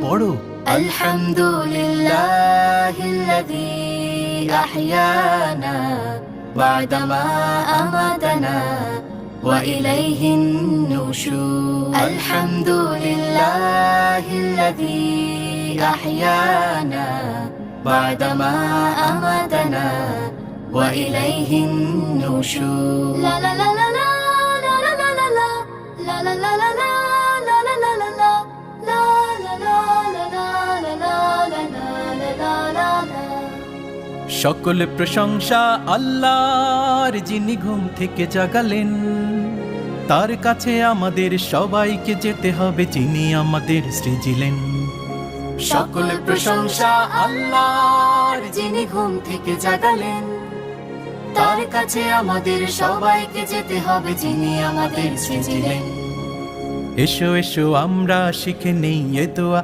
পড়ো। আলহামদুলিল্লাহিল্লাযী আহইয়ানা বা'দামা আমাতানা ওয়া ইলাইহিন নুশুর। আলহামদুলিল্লাহিল্লাযী আহইয়ানা বা'দামা আমাতানা ওয়া ইলাইহিন নুশুর। লা লা লা লা লা লা লা লা লা লা লা লা লা লা সকল প্রশংসা আল্লাহর, যিনি ঘুম থেকে জাগালেন। তার কাছে আমাদের সবাইকে যেতে হবে, যিনি আমাদের সৃজিলেন। সকল প্রশংসা আল্লাহর, যিনি ঘুম থেকে জাগালেন। তার কাছে আমাদের সবাইকে যেতে হবে, যিনি আমাদের সৃজিলেন। এসো এসো আমরা শিখে নেই এ দোয়া।